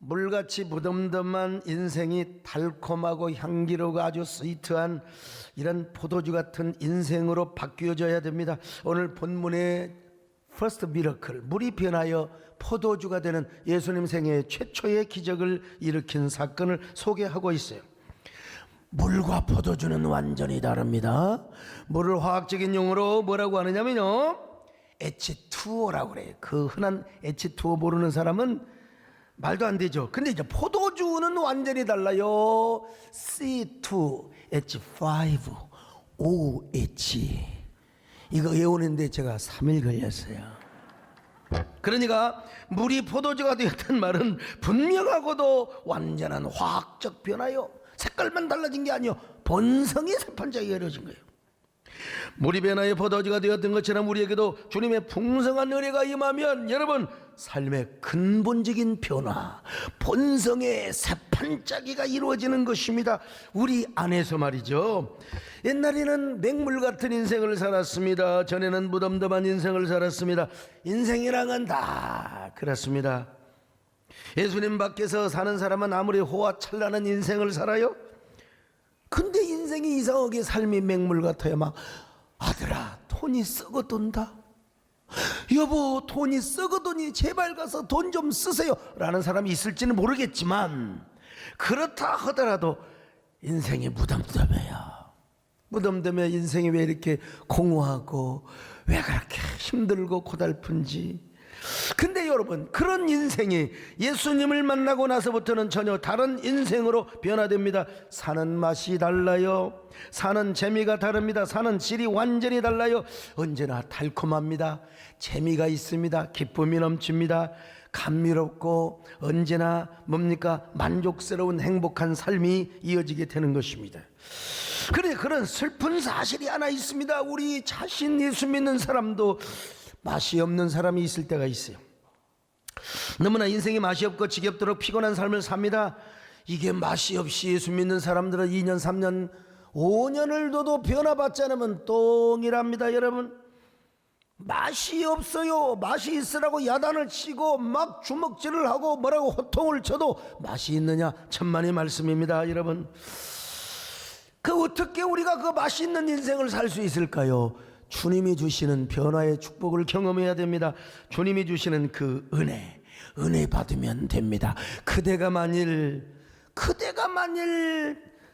물같이 무덤덤한 인생이 달콤하고 향기로고 아주 스위트한 이런 포도주 같은 인생으로 바뀌어져야 됩니다. 오늘 본문의 퍼스트 미러클, 물이 변하여 포도주가 되는 예수님 생애 최초의 기적을 일으킨 사건을 소개하고 있어요. 물과 포도주는 완전히 다릅니다. 물을 화학적인 용어로 뭐라고 하느냐면요, H2O라고 그래요. 그 흔한 H2O 모르는 사람은 말도 안 되죠. 근데 이제 포도주는 완전히 달라요. C2H5OH. 이거 외우는데 제가 3일 걸렸어요. 그러니까 물이 포도주가 되었다는 말은 분명하고도 완전한 화학적 변화요. 색깔만 달라진 게 아니요, 본성이 새판짝이 이루어진 거예요. 물이 변화의 포도주가 되었던 것처럼 우리에게도 주님의 풍성한 은혜가 임하면 여러분, 삶의 근본적인 변화, 본성의 새판짜기가 이루어지는 것입니다. 우리 안에서 말이죠. 옛날에는 맹물 같은 인생을 살았습니다. 전에는 무덤덤한 인생을 살았습니다. 인생이랑은 다 그렇습니다. 예수님 밖에서 사는 사람은 아무리 호화찬란한 인생을 살아요, 근데 인생이 이상하게 삶이 맹물 같아요. 막 아들아, 돈이 썩어돈다. 여보, 돈이 썩어도니 제발 가서 돈 좀 쓰세요 라는 사람이 있을지는 모르겠지만, 그렇다 하더라도 인생이 무덤덤해요. 무덤덤해. 인생이 왜 이렇게 공허하고 왜 그렇게 힘들고 고달픈지. 근데 여러분, 그런 인생이 예수님을 만나고 나서부터는 전혀 다른 인생으로 변화됩니다. 사는 맛이 달라요. 사는 재미가 다릅니다. 사는 질이 완전히 달라요. 언제나 달콤합니다. 재미가 있습니다. 기쁨이 넘칩니다. 감미롭고 언제나 뭡니까? 만족스러운 행복한 삶이 이어지게 되는 것입니다. 그래, 그런 슬픈 사실이 하나 있습니다. 우리 자신 예수 믿는 사람도 맛이 없는 사람이 있을 때가 있어요. 너무나 인생이 맛이 없고 지겹도록 피곤한 삶을 삽니다. 이게 맛이 없이 예수 믿는 사람들은 2년, 3년, 5년을 둬도 변화받지 않으면 똥이랍니다. 여러분, 맛이 없어요. 맛이 있으라고 야단을 치고 막 주먹질을 하고 뭐라고 호통을 쳐도 맛이 있느냐? 천만의 말씀입니다. 여러분, 그 어떻게 우리가 그 맛이 있는 인생을 살 수 있을까요? 주님이 주시는 변화의 축복을 경험해야 됩니다. 주님이 주시는 그 은혜 받으면 됩니다. 그대가 만일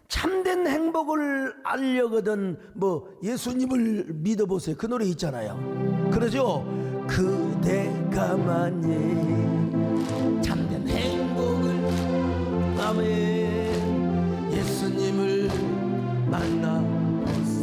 참된 행복을 알려거든 예수님을 믿어보세요. 그 노래 있잖아요. 그러죠? 그대가 만일 참된 행복을, 아멘, 예수님을 만나보세요.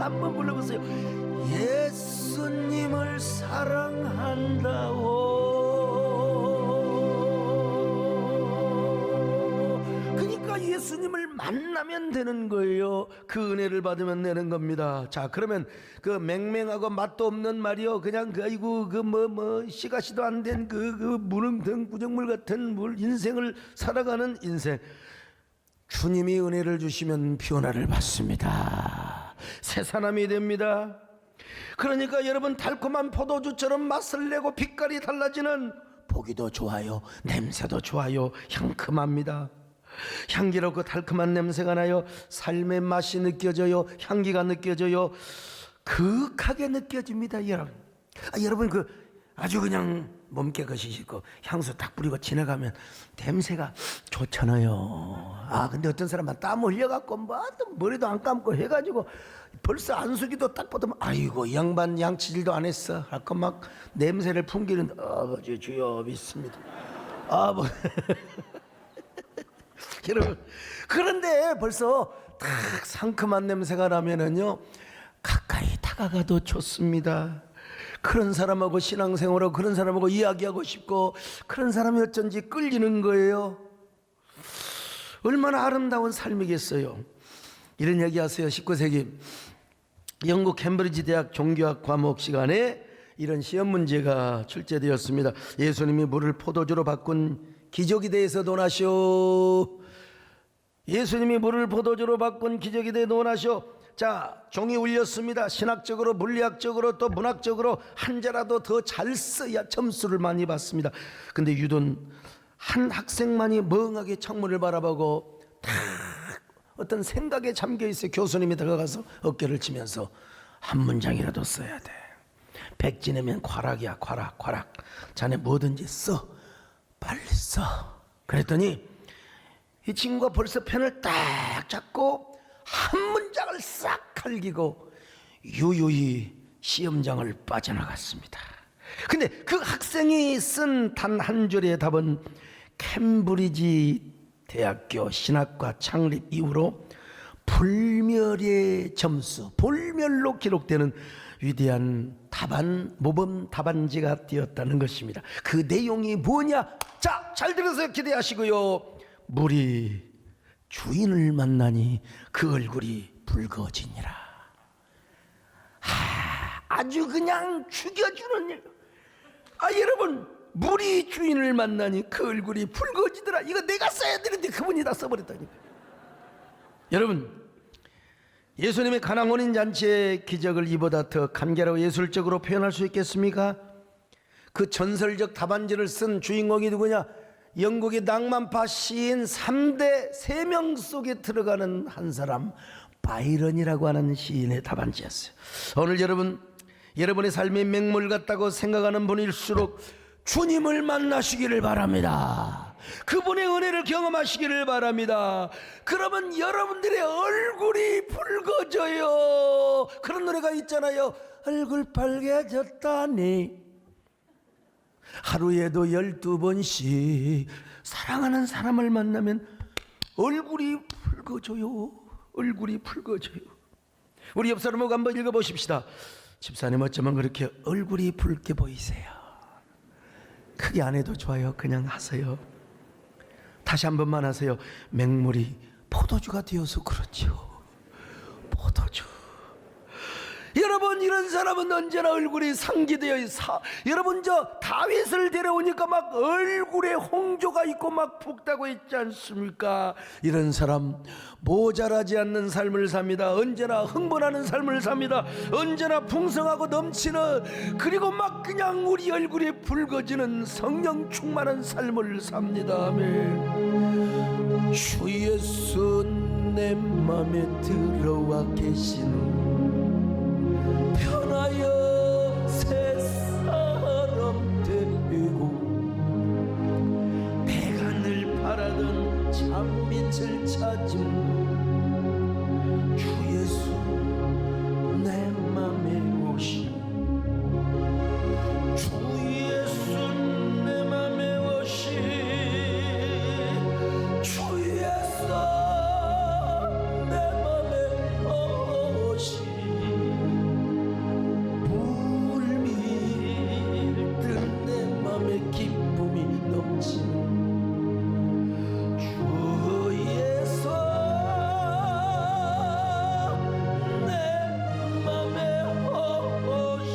한번 불러보세요. 예수님을 사랑한다고. 그러니까 예수님을 만나면 되는 거예요. 그 은혜를 받으면 되는 겁니다. 자, 그러면 그 맹맹하고 맛도 없는 말이요, 그냥 아이고 씨가시도 안 된 그 무릉등 구정물 같은 인생을 살아가는 인생, 주님이 은혜를 주시면 변화를 받습니다. 새 사람이 됩니다. 그러니까 여러분, 달콤한 포도주처럼 맛을 내고 빛깔이 달라지는, 보기도 좋아요, 냄새도 좋아요, 향큼합니다. 향기롭고 달콤한 냄새가 나요. 삶의 맛이 느껴져요. 향기가 느껴져요. 그윽하게 느껴집니다. 여러분, 여러분 아주 그냥 몸 깨끗이 씻고 향수 딱 뿌리고 지나가면 냄새가 좋잖아요. 근데 어떤 사람은 땀 흘려갖고 뭐 머리도 안 감고 해가지고 벌써 안수기도 딱 보면 아이고 이 양반 양치질도 안 했어 할거 막 냄새를 풍기는 아버지 주여 믿습니다. 뭐 여러분, 그런데 벌써 딱 상큼한 냄새가 나면은요 가까이 다가가도 좋습니다. 그런 사람하고 신앙생활하고 그런 사람하고 이야기하고 싶고 그런 사람이 어쩐지 끌리는 거예요. 얼마나 아름다운 삶이겠어요. 이런 얘기하세요. 19세기 영국 캠브리지 대학 종교학 과목 시간에 이런 시험 문제가 출제되었습니다. 예수님이 물을 포도주로 바꾼 기적에 대해서 논하시오. 예수님이 물을 포도주로 바꾼 기적에 대해 논하시오. 자, 종이 울렸습니다. 신학적으로 물리학적으로 또 문학적으로 한 자라도 더 잘 써야 점수를 많이 받습니다. 근데 유돈 한 학생만이 멍하게 창문을 바라보고 탁 어떤 생각에 잠겨 있어요. 교수님이 다가가서 어깨를 치면서 한 문장이라도 써야 돼. 백지내면 과락이야. 과락. 자네 뭐든지 써. 빨리 써. 그랬더니 이 친구가 벌써 펜을 딱 잡고 한 문장을 싹 갈기고 유유히 시험장을 빠져나갔습니다. 근데 그 학생이 쓴 단 한 줄의 답은 캠브리지 대학교 신학과 창립 이후로 불멸의 점수, 불멸로 기록되는 위대한 답안, 모범 답안지가 되었다는 것입니다. 그 내용이 뭐냐? 자, 잘 들어서 기대하시고요. 물이 주인을 만나니 그 얼굴이 붉어지니라. 아주 그냥 죽여주는 일. 여러분, 물이 주인을 만나니 그 얼굴이 붉어지더라. 이거 내가 써야 되는데 그분이 다 써버렸다니까. 여러분, 예수님의 가나 혼인 잔치의 기적을 이보다 더 간결하고 예술적으로 표현할 수 있겠습니까? 그 전설적 답안지를 쓴 주인공이 누구냐? 영국의 낭만파 시인 3대 3명 속에 들어가는 한 사람, 바이런이라고 하는 시인의 답안지였어요. 오늘 여러분의 삶이 맹물 같다고 생각하는 분일수록 주님을 만나시기를 바랍니다. 그분의 은혜를 경험하시기를 바랍니다. 그러면 여러분들의 얼굴이 붉어져요. 그런 노래가 있잖아요. 얼굴 빨개졌다니. 하루에도 12번씩 사랑하는 사람을 만나면 얼굴이 붉어져요. 얼굴이 붉어져요. 우리 옆 사람하고 한번 읽어보십시다. 집사님 어쩌면 그렇게 얼굴이 붉게 보이세요? 크게 안 해도 좋아요. 그냥 하세요. 다시 한 번만 하세요. 맹물이 포도주가 되어서 그렇죠. 포도주. 여러분, 이런 사람은 언제나 얼굴이 상기되어 있어. 여러분, 저 다윗을 데려오니까 막 얼굴에 홍조가 있고 막 붓다고 있지 않습니까? 이런 사람 모자라지 않는 삶을 삽니다. 언제나 흥분하는 삶을 삽니다. 언제나 풍성하고 넘치는, 그리고 막 그냥 우리 얼굴이 붉어지는 성령 충만한 삶을 삽니다. 아멘. 주 예수 내 맘에 들어와 계시는 편하여 새 사람 되고 내가 늘 바라던 참빛을 찾은 주 예수 내 맘에 오시. 주 예수 내 맘에 오시. 주 예수 내 맘에 오시. 기쁨이 넘치는 주 예수 내 맘에 오시.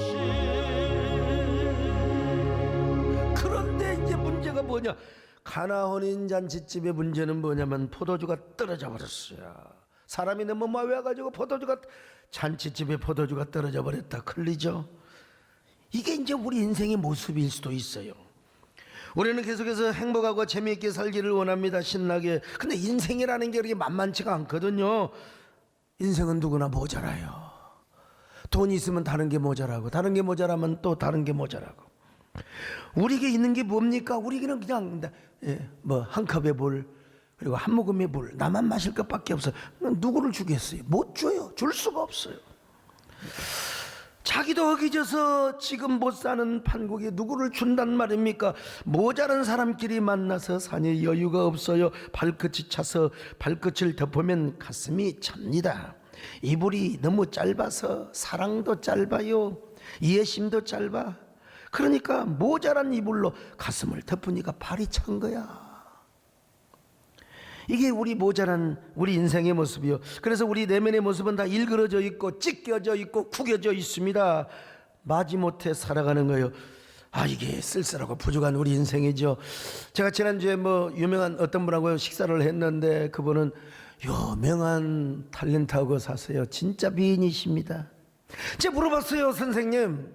그런데 이제 문제가 뭐냐? 가나 혼인 잔치집의 문제는 뭐냐면 포도주가 떨어져 버렸어요. 사람이 너무 많이 와가지고 잔치집에 포도주가 떨어져 버렸다. 큰일이죠. 이게 이제 우리 인생의 모습일 수도 있어요. 우리는 계속해서 행복하고 재미있게 살기를 원합니다. 신나게. 근데 인생이라는 게 그렇게 만만치가 않거든요. 인생은 누구나 모자라요. 돈이 있으면 다른 게 모자라고, 다른 게 모자라면 또 다른 게 모자라고. 우리에게 있는 게 뭡니까? 우리에게는 그냥 뭐 한 컵의 물 그리고 한 모금의 물 나만 마실 것밖에 없어요. 누구를 주겠어요? 못 줘요. 줄 수가 없어요. 자기도 허기져서 지금 못 사는 판국에 누구를 준단 말입니까? 모자란 사람끼리 만나서 사니 여유가 없어요. 발끝이 차서 발끝을 덮으면 가슴이 찹니다. 이불이 너무 짧아서 사랑도 짧아요. 이해심도 짧아. 그러니까 모자란 이불로 가슴을 덮으니까 발이 찬 거야. 이게 우리 모자란 우리 인생의 모습이요. 그래서 우리 내면의 모습은 다 일그러져 있고 찢겨져 있고 구겨져 있습니다. 마지못해 살아가는 거예요. 이게 쓸쓸하고 부족한 우리 인생이죠. 제가 지난주에 유명한 어떤 분하고 식사를 했는데 그분은 유명한 탤런트하고 사세요. 진짜 미인이십니다. 제가 물어봤어요. 선생님,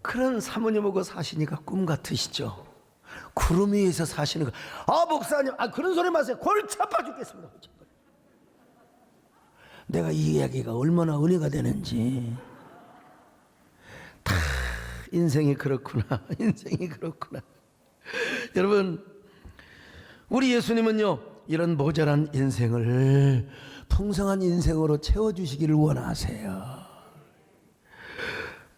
그런 사모님하고 사시니까 꿈 같으시죠? 구름 위에서 사시는 거. 목사님, 그런 소리 마세요. 골치 아파 죽겠습니다. 내가 이 이야기가 얼마나 은혜가 되는지. 다 인생이 그렇구나. 인생이 그렇구나. 여러분, 우리 예수님은요, 이런 모자란 인생을 풍성한 인생으로 채워주시기를 원하세요.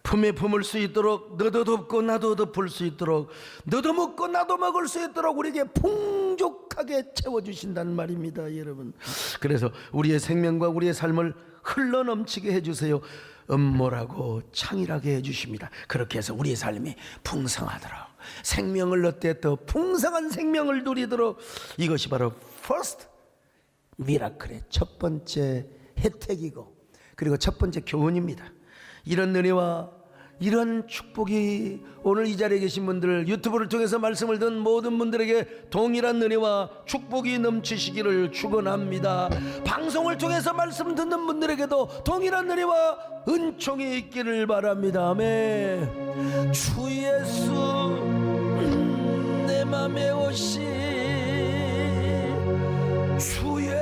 품에 품을 수 있도록, 너도 덮고 나도 덮을 수 있도록, 너도 먹고 나도 먹을 수 있도록 우리에게 풍족하게 채워주신다는 말입니다, 여러분. 그래서 우리의 생명과 우리의 삶을 흘러넘치게 해주세요. 음모라고 창일하게 해주십니다. 그렇게 해서 우리의 삶이 풍성하도록, 생명을 얻되 더 풍성한 생명을 누리도록, 이것이 바로 first 미라클의 첫 번째 혜택이고, 그리고 첫 번째 교훈입니다. 이런 은혜와 이런 축복이 오늘 이 자리에 계신 분들, 유튜브를 통해서 말씀을 듣는 모든 분들에게 동일한 은혜와 축복이 넘치시기를 축원합니다. 방송을 통해서 말씀 듣는 분들에게도 동일한 은혜와 은총이 있기를 바랍니다. 아멘. 주 예수 내 맘에 오시, 주 예수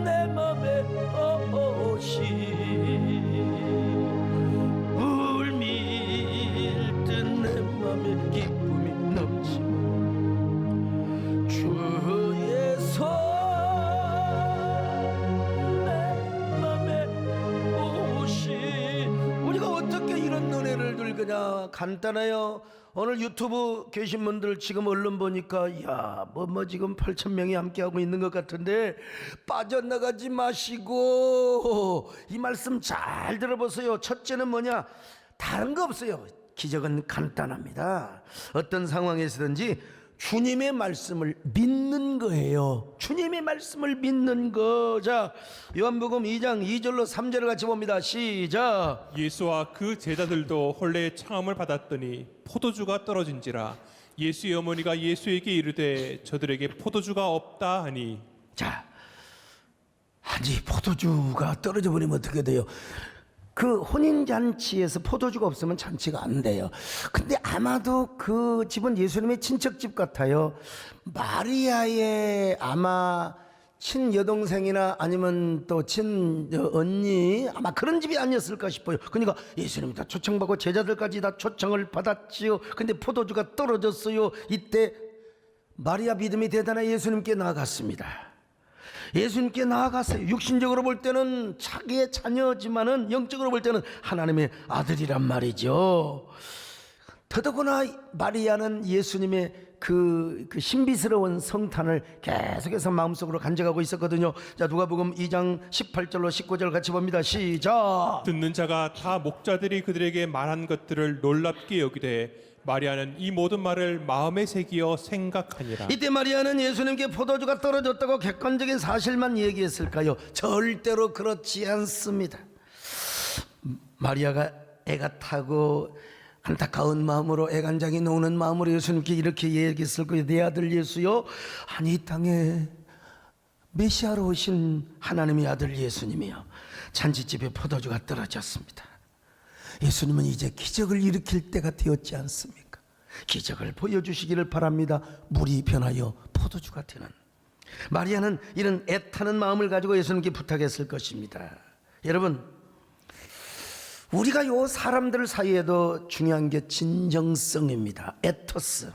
내 맘에 오시, 기쁨이 넘치고 주의 손 내 맘에 오시. 우리가 어떻게 이런 은혜를 늘 거냐? 간단해요. 오늘 유튜브 계신 분들 지금 언론 보니까 지금 8,000명이 함께하고 있는 것 같은데 빠져나가지 마시고 이 말씀 잘 들어보세요. 첫째는 뭐냐? 다른 거 없어요. 기적은 간단합니다. 어떤 상황에서든지 주님의 말씀을 믿는 거예요. 주님의 말씀을 믿는 거. 자, 요한복음 2장 2절로 3절을 같이 봅니다. 시작. 예수와 그 제자들도 혼례의 청함을 받았더니 포도주가 떨어진지라 예수의 어머니가 예수에게 이르되 저들에게 포도주가 없다 하니. 자, 아니 포도주가 떨어져 버리면 어떻게 돼요? 그 혼인잔치에서 포도주가 없으면 잔치가 안 돼요. 근데 아마도 그 집은 예수님의 친척집 같아요. 마리아의 아마 친여동생이나 아니면 또 친언니, 아마 그런 집이 아니었을까 싶어요. 그러니까 예수님이 다 초청받고 제자들까지 다 초청을 받았지요. 근데 포도주가 떨어졌어요. 이때 마리아 믿음이 대단한 예수님께 나아갔습니다. 예수님께 나아갔어요. 육신적으로 볼 때는 자기의 자녀지만은 영적으로 볼 때는 하나님의 아들이란 말이죠. 더더구나 마리아는 예수님의 그 신비스러운 성탄을 계속해서 마음속으로 간직하고 있었거든요. 자, 누가복음 2장 18절로 19절 같이 봅니다. 시작. 듣는 자가 다 목자들이 그들에게 말한 것들을 놀랍게 여기되 마리아는 이 모든 말을 마음에 새기어 생각하니라. 이때 마리아는 예수님께 포도주가 떨어졌다고 객관적인 사실만 얘기했을까요? 절대로 그렇지 않습니다. 마리아가 애가 타고 안타까운 마음으로 애간장이 녹는 마음으로 예수님께 이렇게 얘기했을 거예요. 내 아들 예수요, 아니 이 땅에 메시아로 오신 하나님의 아들 예수님이요, 잔치집에 포도주가 떨어졌습니다. 예수님은 이제 기적을 일으킬 때가 되었지 않습니까? 기적을 보여주시기를 바랍니다. 물이 변하여 포도주가 되는. 마리아는 이런 애타는 마음을 가지고 예수님께 부탁했을 것입니다. 여러분, 우리가 요 사람들 사이에도 중요한 게 진정성입니다. 에토스.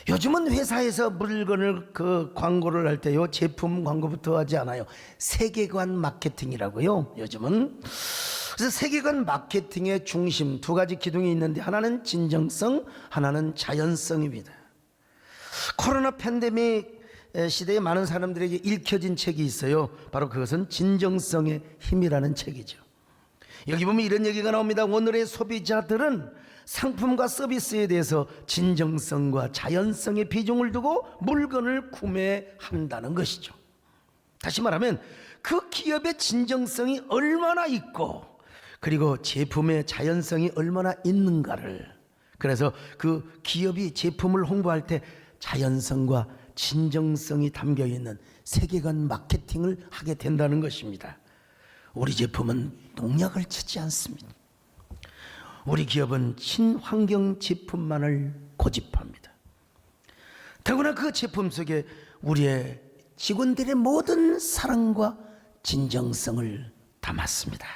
요즘은 회사에서 물건을 광고를 할 때 요 제품 광고부터 하지 않아요. 세계관 마케팅이라고요. 요즘은. 그래서 세계관 마케팅의 중심 두 가지 기둥이 있는데 하나는 진정성, 하나는 자연성입니다. 코로나 팬데믹 시대에 많은 사람들에게 읽혀진 책이 있어요. 바로 그것은 진정성의 힘이라는 책이죠. 여기 보면 이런 얘기가 나옵니다. 오늘의 소비자들은 상품과 서비스에 대해서 진정성과 자연성의 비중을 두고 물건을 구매한다는 것이죠. 다시 말하면 그 기업의 진정성이 얼마나 있고 그리고 제품의 자연성이 얼마나 있는가를, 그래서 그 기업이 제품을 홍보할 때 자연성과 진정성이 담겨 있는 세계관 마케팅을 하게 된다는 것입니다. 우리 제품은 농약을 치지 않습니다. 우리 기업은 친환경 제품만을 고집합니다. 더구나 그 제품 속에 우리의 직원들의 모든 사랑과 진정성을 담았습니다.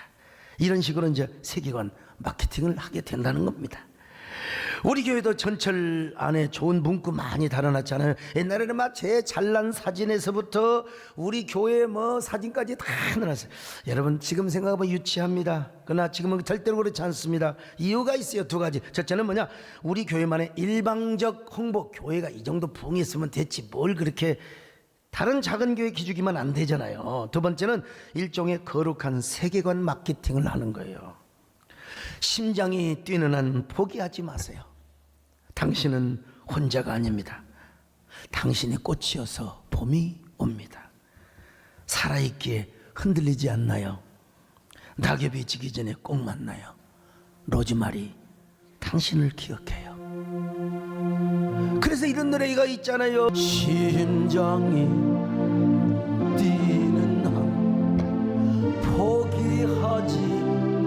이런 식으로 이제 세계관 마케팅을 하게 된다는 겁니다. 우리 교회도 전철 안에 좋은 문구 많이 달아놨잖아요. 옛날에는 막 제 잘난 사진에서부터 우리 교회 뭐 사진까지 다 넣어놨어요. 여러분 지금 생각하면 유치합니다. 그러나 지금은 절대로 그렇지 않습니다. 이유가 있어요. 두 가지. 첫째는 뭐냐, 우리 교회만의 일방적 홍보. 교회가 이 정도 부흥이 있으면 됐지 뭘 그렇게 다른 작은 교회 기죽이면 안 되잖아요. 두 번째는 일종의 거룩한 세계관 마케팅을 하는 거예요. 심장이 뛰는 한 포기하지 마세요. 당신은 혼자가 아닙니다. 당신이 꽃이어서 봄이 옵니다. 살아있기에 흔들리지 않나요? 낙엽이 지기 전에 꼭 만나요. 로즈마리, 당신을 기억해요. 그래서 이런 노래가 있잖아요. 심장이 뛰는 한 포기하지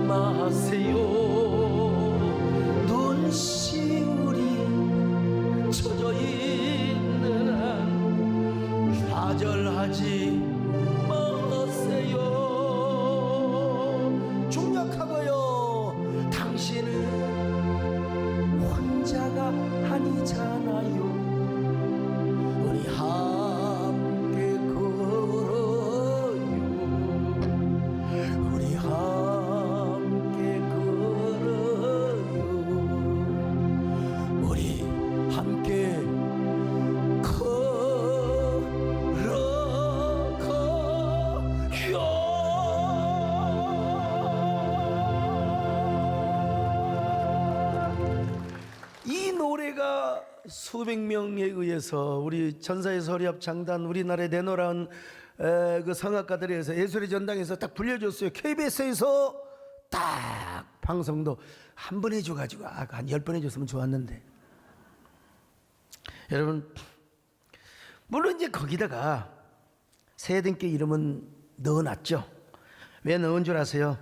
마세요. 눈시울이 젖어 있는 한 좌절하지 마세요. 중력하고요. 당신은 혼자가 아니잖아요. 우리 함께 걸어요. 우리 함께 걸어요. 우리 함께 이 노래가 수백 명에 의해서 우리 전사의 서리합 장단, 우리나라에 내노라한 그 성악가들에 의해서 예술의 전당에서 딱 불려줬어요. KBS에서 딱 방송도 한 번 해줘가지고 한 10번 해줬으면 좋았는데, 여러분 물론 이제 거기다가 세대께 이름은 넣어놨죠. 왜 넣은 줄 아세요?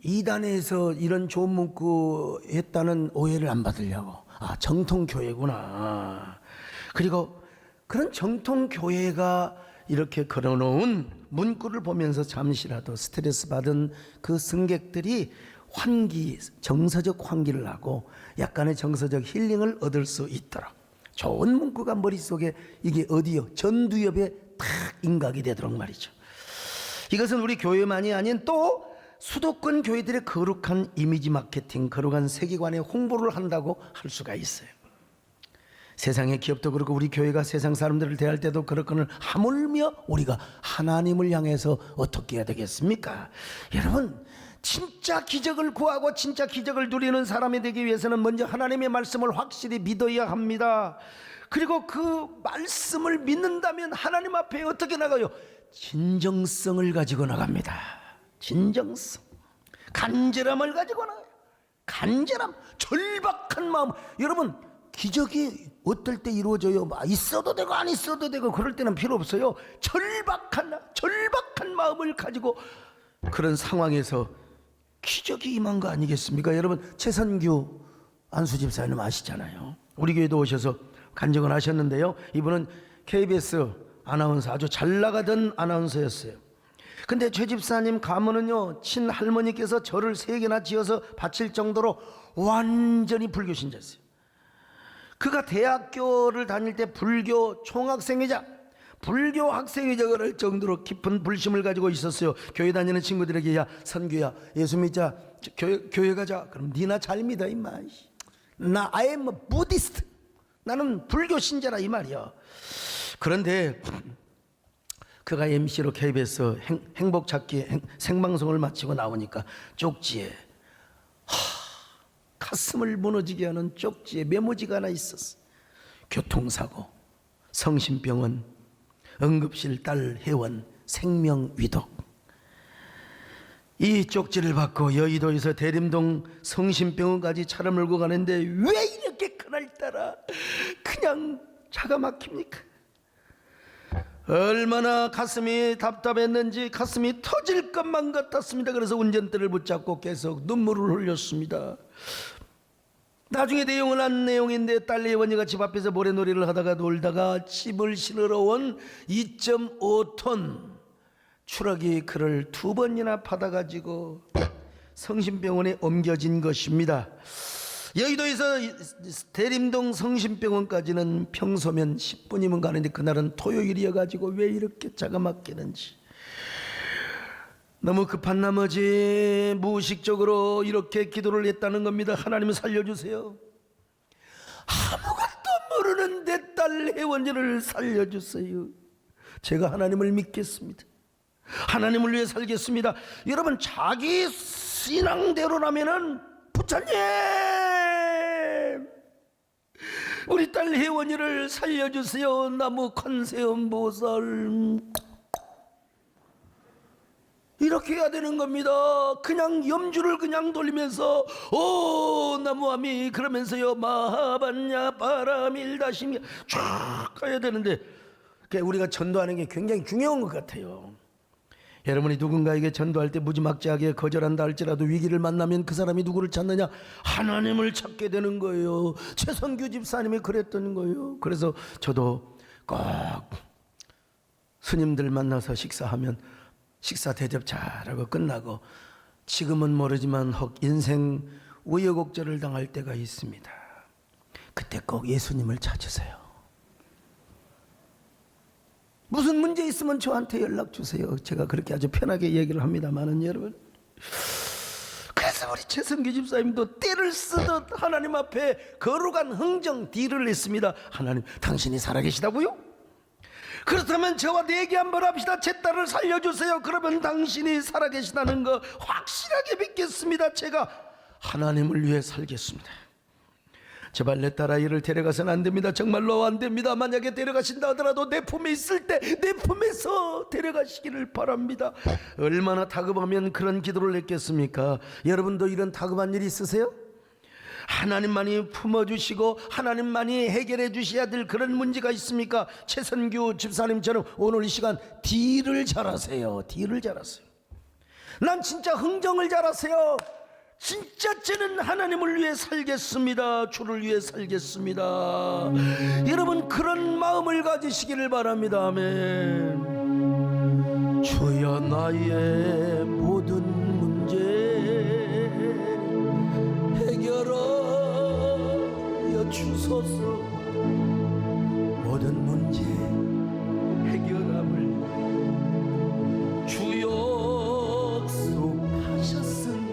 이단에서 이런 좋은 문구 했다는 오해를 안 받으려고. 아, 정통교회구나. 그리고 그런 정통교회가 이렇게 걸어놓은 문구를 보면서 잠시라도 스트레스 받은 그 승객들이 환기, 정서적 환기를 하고 약간의 정서적 힐링을 얻을 수 있도록 좋은 문구가 머릿속에 이게 어디요? 전두엽에 탁 인각이 되도록 말이죠. 이것은 우리 교회만이 아닌 또 수도권 교회들의 거룩한 이미지 마케팅, 거룩한 세계관의 홍보를 한다고 할 수가 있어요. 세상의 기업도 그렇고 우리 교회가 세상 사람들을 대할 때도 그렇거늘 하물며 우리가 하나님을 향해서 어떻게 해야 되겠습니까? 여러분, 진짜 기적을 구하고 진짜 기적을 누리는 사람이 되기 위해서는 먼저 하나님의 말씀을 확실히 믿어야 합니다. 그리고 그 말씀을 믿는다면 하나님 앞에 어떻게 나가요? 진정성을 가지고 나갑니다. 진정성, 간절함을 가지고 나가요. 간절함, 절박한 마음. 여러분, 기적이 어떨 때 이루어져요? 있어도 되고 안 있어도 되고 그럴 때는 필요 없어요. 절박한 마음을 가지고 그런 상황에서 기적이 임한 거 아니겠습니까? 여러분, 최선규 안수 집사님 아시잖아요. 우리 교회도 오셔서 간증을 하셨는데요. 이분은 KBS 아나운서, 아주 잘 나가던 아나운서였어요. 근데 최 집사님 가문은요, 친할머니께서 절을 3개나 지어서 바칠 정도로 완전히 불교 신자였어요. 그가 대학교를 다닐 때 불교 총학생회장, 불교 학생회장을 할 정도로 깊은 불심을 가지고 있었어요. 교회 다니는 친구들에게, 야 선교야, 예수 믿자, 교회 가자. 그럼 니나 잘 믿어 임마. 나 I am a Buddhist, 나는 불교 신자라 이 말이야. 그런데 그가 MC로 KBS 행복찾기 생방송을 마치고 나오니까 쪽지에 가슴을 무너지게 하는 쪽지에 메모지가 하나 있었어. 교통사고, 성심병원, 응급실 딸 회원, 생명위독. 이 쪽지를 받고 여의도에서 대림동 성심병원까지 차를 몰고 가는데 왜 이렇게 그날따라 그냥 차가 막힙니까? 얼마나 가슴이 답답했는지 가슴이 터질 것만 같았습니다. 그래서 운전대를 붙잡고 계속 눈물을 흘렸습니다. 나중에 내용은 안 내용인데 딸 예원이가 집 앞에서 모래놀이를 하다가 놀다가 집을 실으러 온 2.5톤 추락이 그를 2번이나 받아가지고 성심병원에 옮겨진 것입니다. 여의도에서 대림동 성심병원까지는 평소면 10분이면 가는데 그날은 토요일이어가지고 왜 이렇게 차가 막히는지, 너무 급한 나머지 무의식적으로 이렇게 기도를 했다는 겁니다. 하나님 살려주세요. 아무것도 모르는 내 딸 혜원이를 살려주세요. 제가 하나님을 믿겠습니다. 하나님을 위해 살겠습니다. 여러분, 자기 신앙대로라면은 부처님, 우리 딸 혜원이를 살려주세요. 나무 관세음보살, 이렇게 해야 되는 겁니다. 그냥 염주를 그냥 돌리면서 오 나무아미 그러면서요, 마하반야 바라밀다심야 쫙 가야 되는데, 우리가 전도하는 게 굉장히 중요한 것 같아요. 여러분이 누군가에게 전도할 때 무지막지하게 거절한다 할지라도 위기를 만나면 그 사람이 누구를 찾느냐? 하나님을 찾게 되는 거예요. 최선규 집사님이 그랬던 거예요. 그래서 저도 꼭 스님들 만나서 식사하면 식사 대접 잘하고 끝나고, 지금은 모르지만 혹 인생 우여곡절을 당할 때가 있습니다. 그때 꼭 예수님을 찾으세요. 무슨 문제 있으면 저한테 연락 주세요. 제가 그렇게 아주 편하게 얘기를 합니다만은 여러분, 그래서 우리 최성규 집사님도 띠를 쓰듯 하나님 앞에 거룩한 흥정 딜을 했습니다. 하나님, 당신이 살아계시다고요? 그렇다면 저와 내게 한번 합시다. 제 딸을 살려주세요. 그러면 당신이 살아계시다는 거 확실하게 믿겠습니다. 제가 하나님을 위해 살겠습니다. 제발 내 딸아이를 데려가서는 안 됩니다. 정말로 안 됩니다. 만약에 데려가신다 하더라도 내 품에 있을 때 내 품에서 데려가시기를 바랍니다. 얼마나 다급하면 그런 기도를 했겠습니까? 여러분도 이런 다급한 일 있으세요? 하나님만이 품어주시고 하나님만이 해결해 주셔야 될 그런 문제가 있습니까? 최선규 집사님처럼 오늘 이 시간 딜을 잘하세요. 딜을 잘하세요. 난 진짜 흥정을 잘하세요. 진짜 저는 하나님을 위해 살겠습니다. 주를 위해 살겠습니다. 여러분, 그런 마음을 가지시기를 바랍니다. 아멘. 주여 나의 모든 문제 해결하여 주소서. 모든 문제 해결함을 주여 약속하셨으니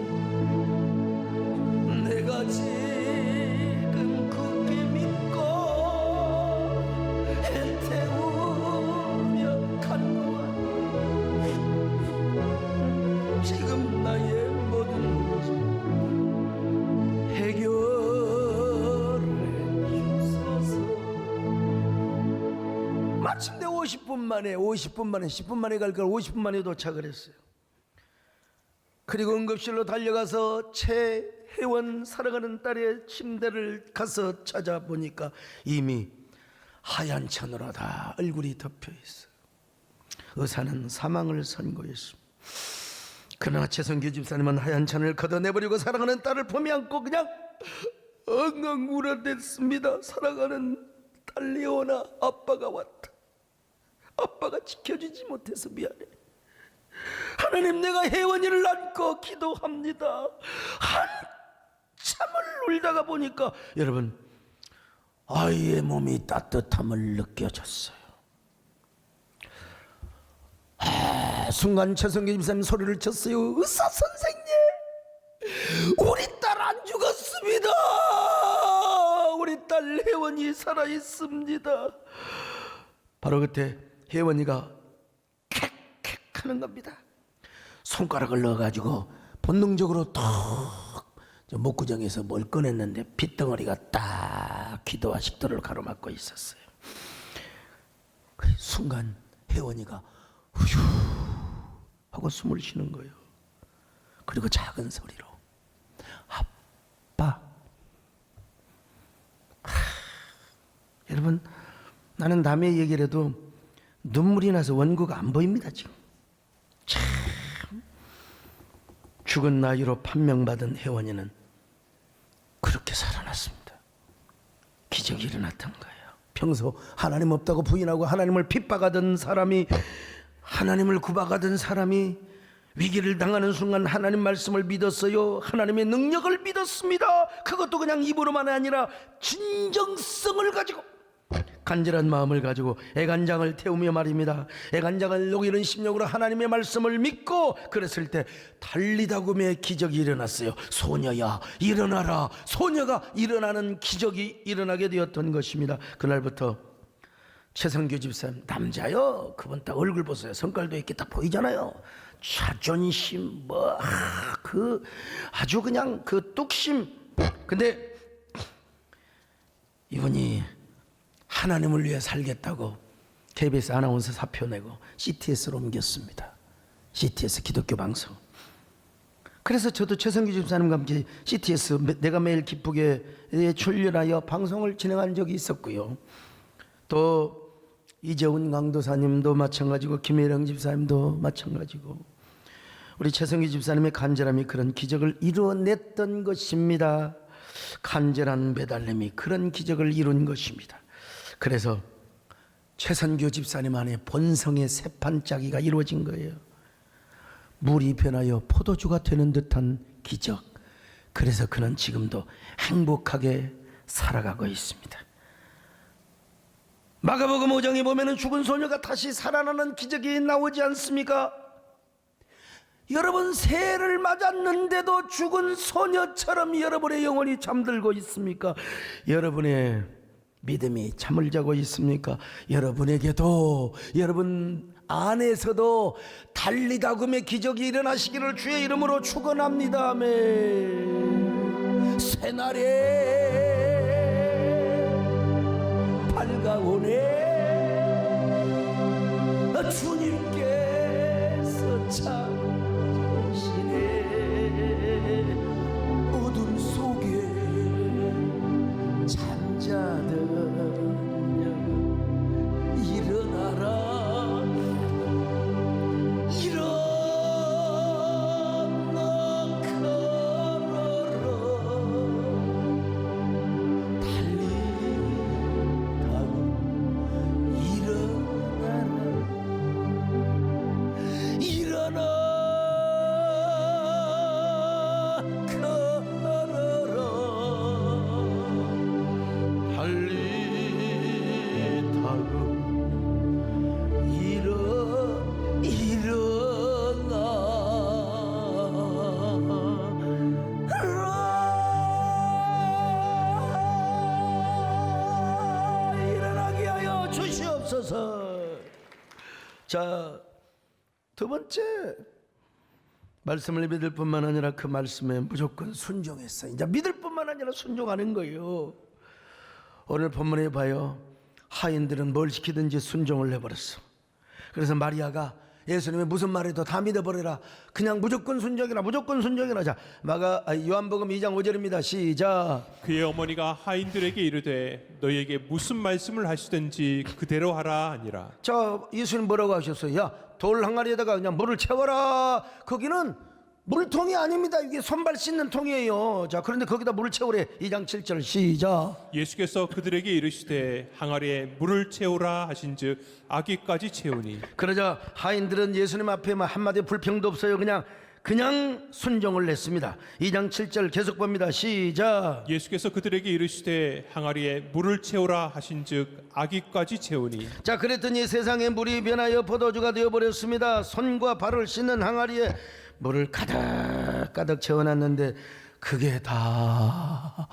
내가 지금 굳게 믿고 애태우며 간구하니 지금 나의 모든 문제 해결해 주소서. 마침내 50분 만에 10분 만에 갈 걸 50분 만에 도착을 했어요. 그리고 응급실로 달려가서 최혜원 사랑하는 딸의 침대를 가서 찾아보니까 이미 하얀 천으로 다 얼굴이 덮여있어요. 의사는 사망을 선고했습니다. 그러나 최성규 집사님은 하얀 천을 걷어내버리고 사랑하는 딸을 품에 안고 그냥 엉엉 울어댔습니다. 사랑하는 딸 예원아, 아빠가 왔다. 아빠가 지켜주지 못해서 미안해. 하나님, 내가 혜원이를 안고 기도합니다. 한참을 울다가 보니까 여러분, 아이의 몸이 따뜻함을 느껴졌어요. 순간 최성규 집사님 소리를 쳤어요. 의사 선생님, 우리 딸 안 죽었습니다. 우리 딸 혜원이 살아 있습니다. 바로 그때 혜원이가 캑캑 하는 겁니다. 손가락을 넣어가지고 본능적으로 턱 목구정에서 뭘 꺼냈는데 핏덩어리가 딱 기도와 식도를 가로막고 있었어요. 그 순간 혜원이가 후휴 하고 숨을 쉬는 거예요. 그리고 작은 소리로 아빠. 여러분, 나는 남의 얘기를 해도 눈물이 나서 원고가 안 보입니다. 지금 참, 죽은 나이로 판명받은 혜원이는 그렇게 살아났습니다. 기적이 일어났던 거예요. 평소 하나님 없다고 부인하고 하나님을 핍박하던 사람이, 하나님을 구박하던 사람이 위기를 당하는 순간 하나님 말씀을 믿었어요. 하나님의 능력을 믿었습니다. 그것도 그냥 입으로만 아니라 진정성을 가지고, 간절한 마음을 가지고 애간장을 태우며 말입니다. 애간장을 녹이는 심령으로 하나님의 말씀을 믿고 그랬을 때 달리다굼의 기적이 일어났어요. 소녀야 일어나라. 소녀가 일어나는 기적이 일어나게 되었던 것입니다. 그날부터 최성규 집사님, 남자요, 그분 딱 얼굴 보세요. 성깔도 있게 딱 보이잖아요. 자존심 그 아주 그냥 그 뚝심. 근데 이분이 하나님을 위해 살겠다고 KBS 아나운서 사표 내고 CTS로 옮겼습니다. CTS 기독교 방송. 그래서 저도 최성규 집사님과 함께 CTS 내가 매일 기쁘게 출연하여 방송을 진행한 적이 있었고요. 또 이재훈 강도사님도 마찬가지고 김혜령 집사님도 마찬가지고 우리 최성규 집사님의 간절함이 그런 기적을 이루어냈던 것입니다. 간절한 매달림이 그런 기적을 이룬 것입니다. 그래서 최선교 집사님 안에 본성의 새판짜기가 이루어진 거예요. 물이 변하여 포도주가 되는 듯한 기적. 그래서 그는 지금도 행복하게 살아가고 있습니다. 마가복음 5장에 보면 죽은 소녀가 다시 살아나는 기적이 나오지 않습니까? 여러분, 새해를 맞았는데도 죽은 소녀처럼 여러분의 영혼이 잠들고 있습니까? 여러분의 믿음이 잠을 자고 있습니까? 여러분에게도, 여러분 안에서도 달리다굼의 기적이 일어나시기를 주의 이름으로 축원합니다. 아멘. 새날에 밝아오네. 주님께서 찾으시네. 어둠 속에 잠자던 일어나라. 일어나 걸어라. 달리다가 일어나라. 일어나 걸어라. 달리다가 일어나게 하여 주시옵소서. 자, 두 번째, 말씀을 믿을 뿐만 아니라 그 말씀에 무조건 순종했어요. 이제 믿을 뿐만 아니라 순종하는 거예요. 오늘 본문에 봐요. 하인들은 뭘 시키든지 순종을 해버렸어. 그래서 마리아가 예수님이 무슨 말해도 다 믿어버려라. 그냥 무조건 순종이라, 무조건 순종이라. 자, 요한복음 2장 5절입니다. 시작. 그의 어머니가 하인들에게 이르되 너희에게 무슨 말씀을 하시든지 그대로 하라 하니라. 자, 예수님 뭐라고 하셨어요? 야, 돌 항아리에다가 그냥 물을 채워라. 거기는 물통이 아닙니다. 이게 손발 씻는 통이에요. 자, 그런데 거기다 물을 채우래. 2장 7절 시작. 예수께서 그들에게 이르시되 항아리에 물을 채우라 하신즉 아기까지 채우니 그러자 하인들은 예수님 앞에 한마디 불평도 없어요. 그냥 순종을 냈습니다. 2장 7절 계속 봅니다. 시작. 예수께서 그들에게 이르시되 항아리에 물을 채우라 하신즉 아기까지 채우니 자, 그랬더니 세상에 물이 변하여 포도주가 되어버렸습니다. 손과 발을 씻는 항아리에 물을 가득가득 채워놨는데 그게 다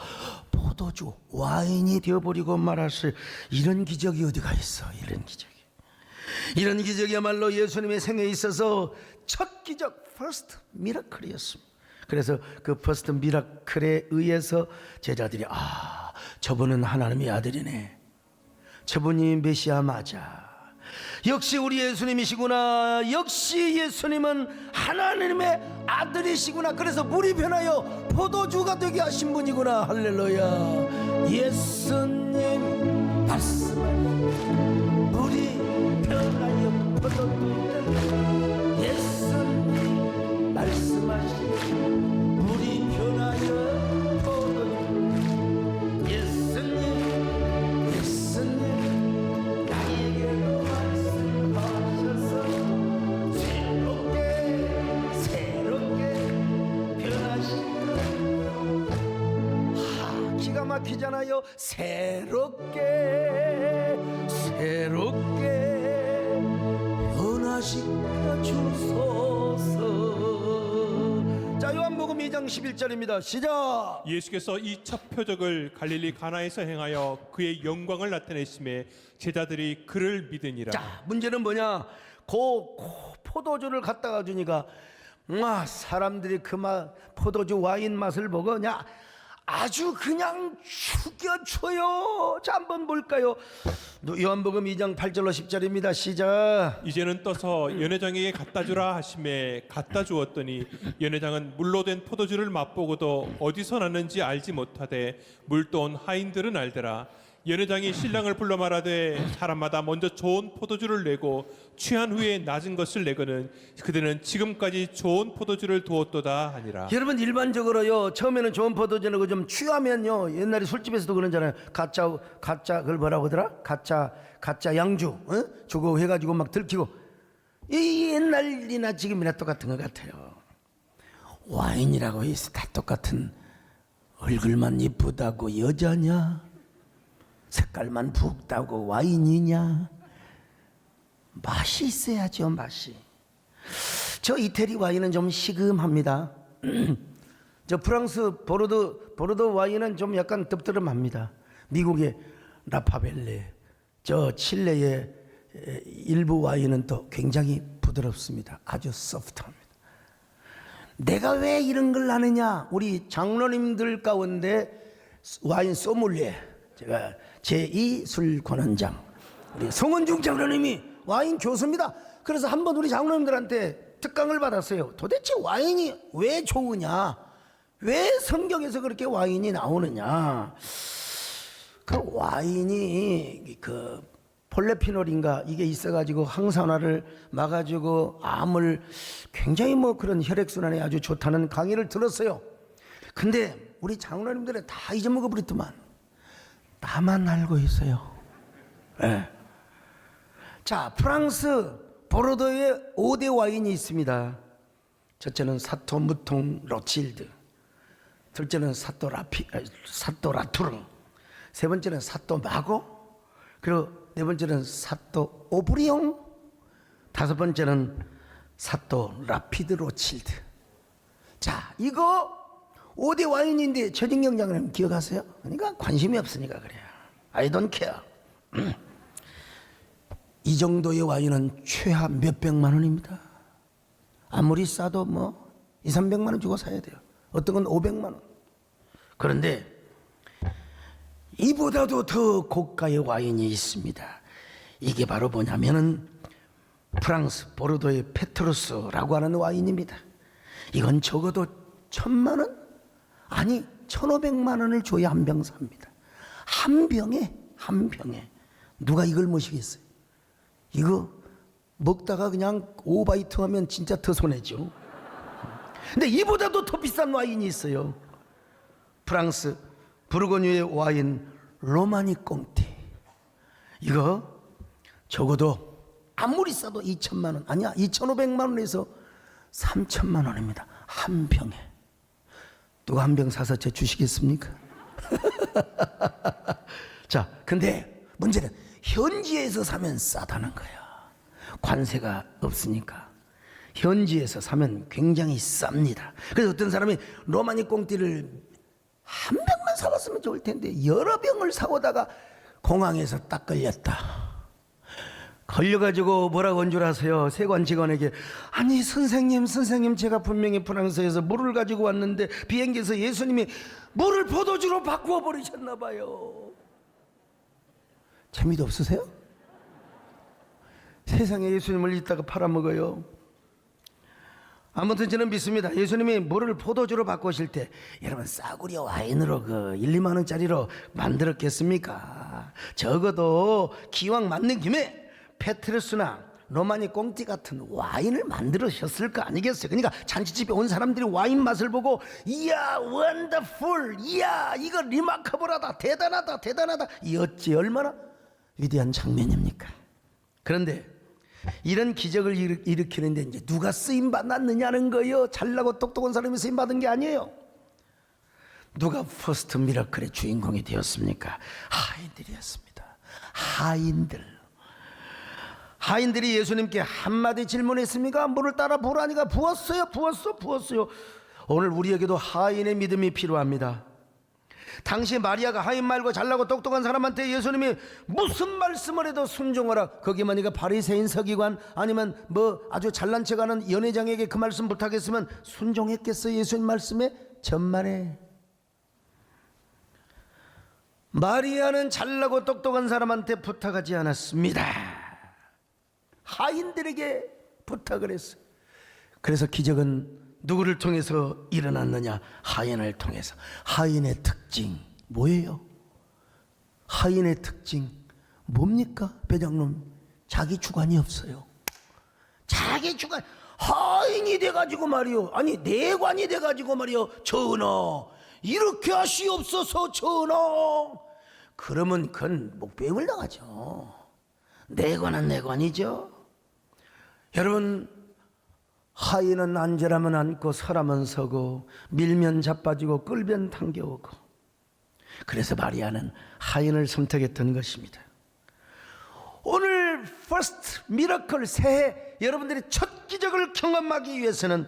포도주, 와인이 되어버리고 말았어요. 이런 기적이 어디가 있어. 이런 기적이야말로 예수님의 생애에 있어서 첫 기적, 퍼스트 미라클이었습니다. 그래서 그 퍼스트 미라클에 의해서 제자들이 저분은 하나님의 아들이네, 저분이 메시아 맞아, 역시 우리 예수님이시구나, 역시 예수님은 하나님의 아들이시구나, 그래서 물이 변하여 포도주가 되게 하신 분이구나. 할렐루야. 예수님 말씀하신 물이 변하여 포도주가 되게, 예수님 말씀하신 물이 변하여 포도주, 예수님 나에게도 말씀하셔서 새롭게 변하신 것. 기가 막히잖아요. 새롭게 변하시켜 주소서. 자, 요한복음 2장 11절입니다. 시작. 예수께서 이 첫 표적을 갈릴리 가나에서 행하여 그의 영광을 나타내심에 제자들이 그를 믿으니라. 자, 문제는 뭐냐? 포도주를 갖다가 주니까 사람들이 포도주 와인 맛을 보고 아주 그냥 죽여줘요. 자, 한번 볼까요? 요한복음 2장 8절로 10절입니다. 시작. 이제는 떠서 연회장에게 갖다 주라 하심에 갖다 주었더니 연회장은 물로 된 포도주를 맛보고도 어디서 났는지 알지 못하되 물도온 하인들은 알더라. 연회장이 신랑을 불러 말하되 사람마다 먼저 좋은 포도주를 내고 취한 후에 낮은 것을 내거는 그들은 지금까지 좋은 포도주를 두었도다 하니라. 여러분, 일반적으로요, 처음에는 좋은 포도주 내고 좀 취하면요, 옛날에 술집에서도 그러잖아요. 가짜 그걸 뭐라고 하더라? 가짜 양주 주고 해가지고 막 들키고. 이 옛날이나 지금이나 똑같은 것 같아요. 와인이라고 해서 다 똑같은, 얼굴만 이쁘다고 여자냐? 색깔만 붉다고 와인이냐? 맛이 있어야죠. 맛이. 저 이태리 와인은 좀 시금합니다. 저 프랑스 보르도 와인은 좀 약간 떫떫합니다. 미국의 라파벨레, 저 칠레의 일부 와인은 또 굉장히 부드럽습니다. 아주 소프트합니다. 내가 왜 이런 걸 아느냐? 우리 장로님들 가운데 와인 소믈리에, 제가 제2 술권원장 우리 송은중 장로님이 와인 교수입니다. 그래서 한번 우리 장로님들한테 특강을 받았어요. 도대체 와인이 왜 좋으냐? 왜 성경에서 그렇게 와인이 나오느냐? 그 와인이 그 폴레피놀인가 이게 있어가지고 항산화를 막아주고 암을 굉장히 그런 혈액순환에 아주 좋다는 강의를 들었어요. 근데 우리 장로님들은 다 잊어먹어 버렸더만. 나만 알고 있어요. 네. 자, 프랑스 보르도에 5대 와인이 있습니다. 첫째는 사토 무통 로칠드, 둘째는 사토 라투르, 세 번째는 사토 마고, 그리고 네 번째는 사토 오브리옹, 다섯 번째는 사토 라피드 로칠드. 자, 이거 5대 와인인데 최진경 장로님 기억하세요? 그러니까 관심이 없으니까 그래요. I don't care. 이 정도의 와인은 최하 몇백만 원입니다. 아무리 싸도 2, 300만 원 주고 사야 돼요. 어떤 건 500만 원. 그런데 이보다도 더 고가의 와인이 있습니다. 이게 바로 뭐냐면은 프랑스 보르도의 페트루스라고 하는 와인입니다. 이건 적어도 1,000만 원? 아니 1,500만 원을 줘야 한 병 삽니다. 한 병에 누가 이걸 마시겠어요? 이거 먹다가 그냥 오바이트 하면 진짜 더 손해죠. 근데 이보다도 더 비싼 와인이 있어요. 프랑스 부르고뉴의 와인 로마니 꽁티. 이거 적어도 아무리 싸도 2천만 원, 아니야 2,500만 원에서 3천만 원입니다. 한 병에. 누가 한 병 사서 제 주시겠습니까? 자, 근데 문제는 현지에서 사면 싸다는 거야. 관세가 없으니까 현지에서 사면 굉장히 쌉니다. 그래서 어떤 사람이 로마니 꽁띠를 한 병만 사왔으면 좋을 텐데 여러 병을 사오다가 공항에서 딱 걸렸다. 걸려가지고 뭐라고 한 줄 아세요? 세관 직원에게, 아니 선생님 제가 분명히 프랑스에서 물을 가지고 왔는데 비행기에서 예수님이 물을 포도주로 바꾸어 버리셨나 봐요. 재미도 없으세요? 세상에 예수님을 이따가 팔아먹어요. 아무튼 저는 믿습니다. 예수님이 물을 포도주로 바꾸실 때 여러분 싸구려 와인으로 그 1, 2만 원짜리로 만들었겠습니까? 적어도 기왕 만든 김에 페트루스나 로마니 꽁띠 같은 와인을 만들으셨을 거 아니겠어요? 그러니까 잔치집에 온 사람들이 와인 맛을 보고 이야 원더풀, 이야 이거 리마커블하다, 대단하다 이 어찌 얼마나 위대한 장면입니까? 그런데 이런 기적을 일으키는데 이제 누가 쓰임 받았느냐는 거예요. 잘나고 똑똑한 사람이 쓰임 받은 게 아니에요. 누가 퍼스트 미라클의 주인공이 되었습니까? 하인들이었습니다. 하인들이 예수님께 한마디 질문했습니까? 물을 따라 부으라니까 부었어요. 오늘 우리에게도 하인의 믿음이 필요합니다. 당시 마리아가 하인 말고 잘나고 똑똑한 사람한테 예수님이 무슨 말씀을 해도 순종하라. 거기만이가 바리새인 서기관 아니면 뭐 아주 잘난 척하는 연회장에게 그 말씀 부탁했으면 순종했겠어요? 예수님 말씀에 전만에. 마리아는 잘나고 똑똑한 사람한테 부탁하지 않았습니다. 하인들에게 부탁을 했어요. 그래서 기적은 누구를 통해서 일어났느냐? 하인을 통해서. 하인의 특징 뭐예요? 하인의 특징 뭡니까? 배장님, 자기 주관이 없어요. 자기 주관. 하인이 돼가지고 말이요, 아니 내관이 돼가지고 말이요, 전하 이렇게 하시옵소서 전하. 그러면 그건 목배임을 당하죠. 내관은 내관이죠. 여러분, 하인은 앉으라면 앉고 서라면 서고 밀면 자빠지고 끌면 당겨오고. 그래서 마리아는 하인을 선택했던 것입니다. 오늘 퍼스트 미러클 새해 여러분들이 첫 기적을 경험하기 위해서는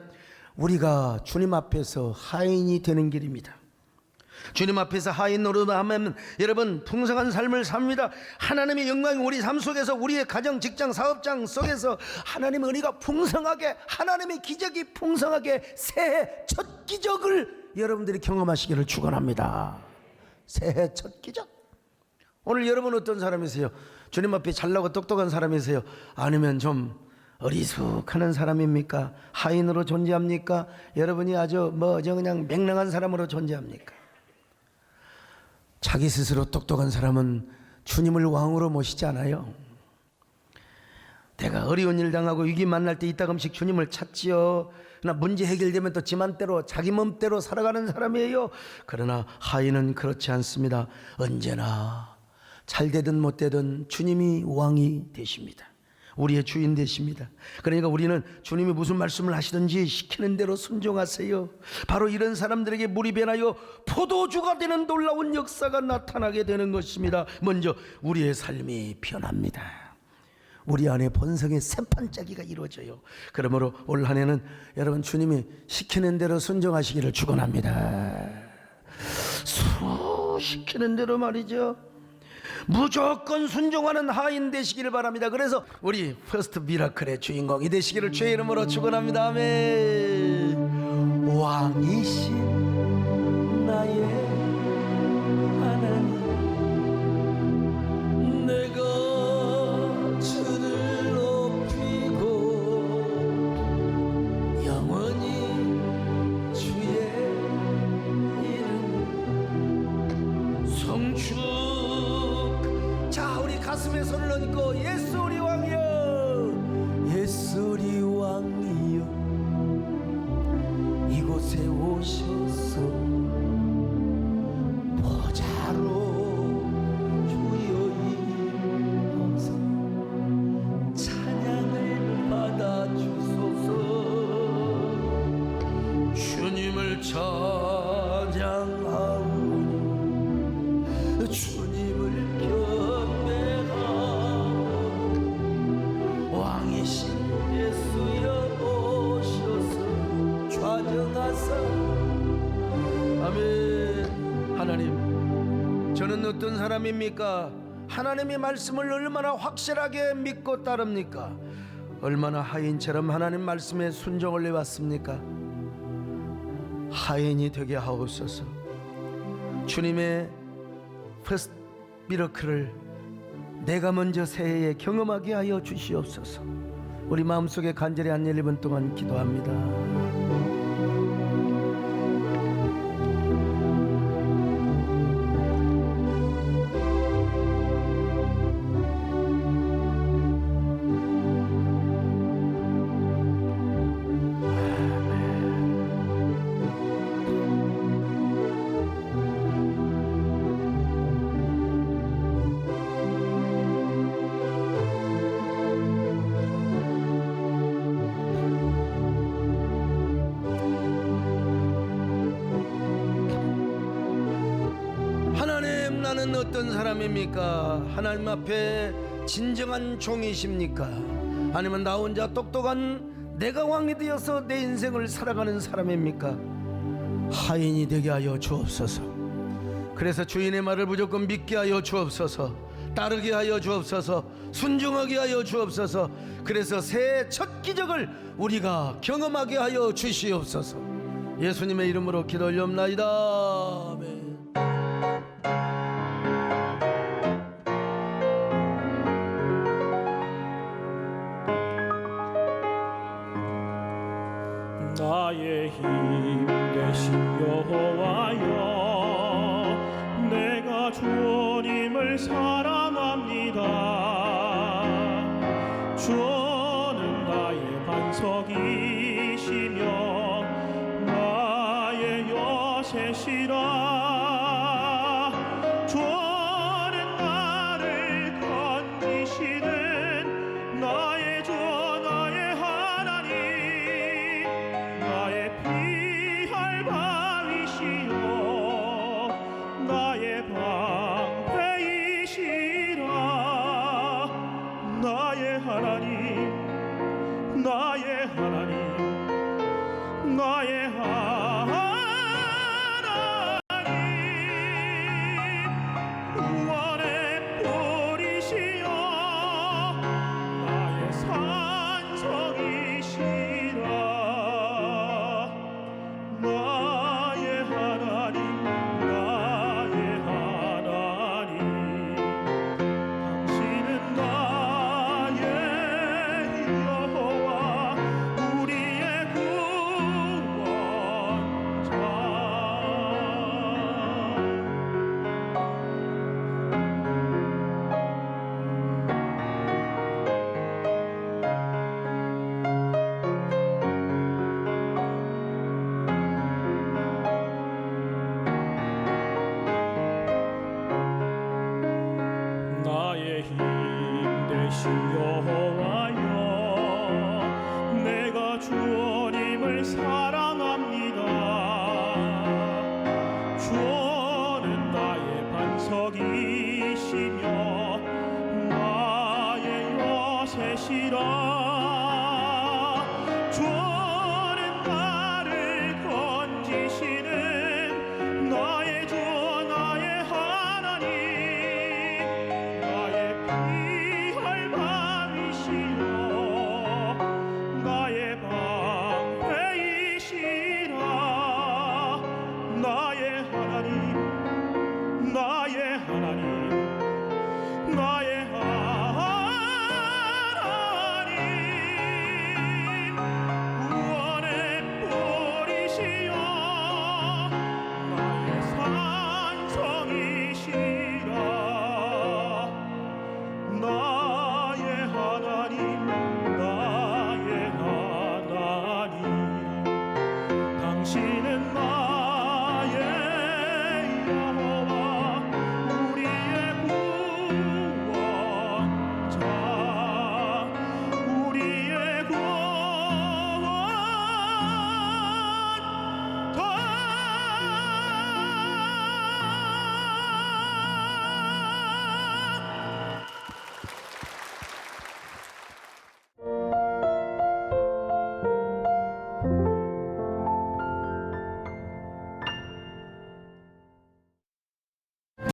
우리가 주님 앞에서 하인이 되는 길입니다. 주님 앞에서 하인 노릇하면 여러분 풍성한 삶을 삽니다. 하나님의 영광이 우리 삶 속에서, 우리의 가정, 직장, 사업장 속에서 하나님의 은혜가 풍성하게, 하나님의 기적이 풍성하게 새해 첫 기적을 여러분들이 경험하시기를 축원합니다. 새해 첫 기적. 오늘 여러분 어떤 사람이세요? 주님 앞에 잘나고 똑똑한 사람이세요? 아니면 좀 어리숙하는 사람입니까? 하인으로 존재합니까? 여러분이 아주 그냥 맹랑한 사람으로 존재합니까? 자기 스스로 똑똑한 사람은 주님을 왕으로 모시지 않아요. 내가 어려운 일 당하고 위기 만날 때 이따금씩 주님을 찾지요. 그러나 문제 해결되면 또 지맘대로 자기 몸대로 살아가는 사람이에요. 그러나 하인은 그렇지 않습니다. 언제나 잘 되든 못 되든 주님이 왕이 되십니다. 우리의 주인 되십니다. 그러니까 우리는 주님이 무슨 말씀을 하시든지 시키는 대로 순종하세요. 바로 이런 사람들에게 물이 변하여 포도주가 되는 놀라운 역사가 나타나게 되는 것입니다. 먼저 우리의 삶이 변합니다. 우리 안에 본성의 새판짜기가 이루어져요. 그러므로 올 한 해는 여러분 주님이 시키는 대로 순종하시기를 축원합니다. 시키는 대로 말이죠. 무조건 순종하는 하인 되시기를 바랍니다. 그래서 우리 퍼스트 미라클의 주인공이 되시기를 주의 이름으로 축원합니다. 아멘. 왕이신 나의 하나님, 내가 주를 높이고 영원히 주의 이름 성주. 자, 우리 가슴에 손을 얹고 예수 우리 왕이여, 예수 우리 왕이여, 이 오셔서 보좌로 주여 임하사 찬양을 받아 주소서. 주님을 찬양하오니 주님을 경배하오니 왕이신 예수여 오셔서 좌정하사. 아멘. 하나님, 저는 어떤 사람입니까? 하나님의 말씀을 얼마나 확실하게 믿고 따릅니까? 얼마나 하인처럼 하나님 말씀에 순종을 해왔습니까? 하인이 되게 하옵소서. 주님의 퍼스트 미러클을 내가 먼저 새해에 경험하게 하여 주시옵소서. 우리 마음속에 간절히 한 1분 동안 기도합니다. 하나님, 나는 어떤 사람입니까? 하나님 앞에 진정한 종이십니까? 아니면 나 혼자 똑똑한 내가 왕이 되어서 내 인생을 살아가는 사람입니까? 하인이 되게 하여 주옵소서. 그래서 주인의 말을 무조건 믿게 하여 주옵소서. 따르게 하여 주옵소서. 순종하게 하여 주옵소서. 그래서 새해 첫 기적을 우리가 경험하게 하여 주시옵소서. 예수님의 이름으로 기도 올려옵나이다. 아멘. 나의 힘 되신 여호와여, 내가 주님을 사랑합니다. 주는 나의 반석이시며 나의 여셋이라. 주는 나를 건지시는 나의 주 나의 하나님, 나의 피할 바위시여 나의 방패이시라. 나의 하나님, 나의 하나님, 나의 하나님, 구원의 뿌리시여 나의 산성이시라. 나의 하나님, 나의 하나님, 당신은 나의 여호와, 우리의 구원자. 나의 힘 되신 여호와여, 내가 주님을 사랑합니다. 주는 나의 반석이시며 나의 여셋이라.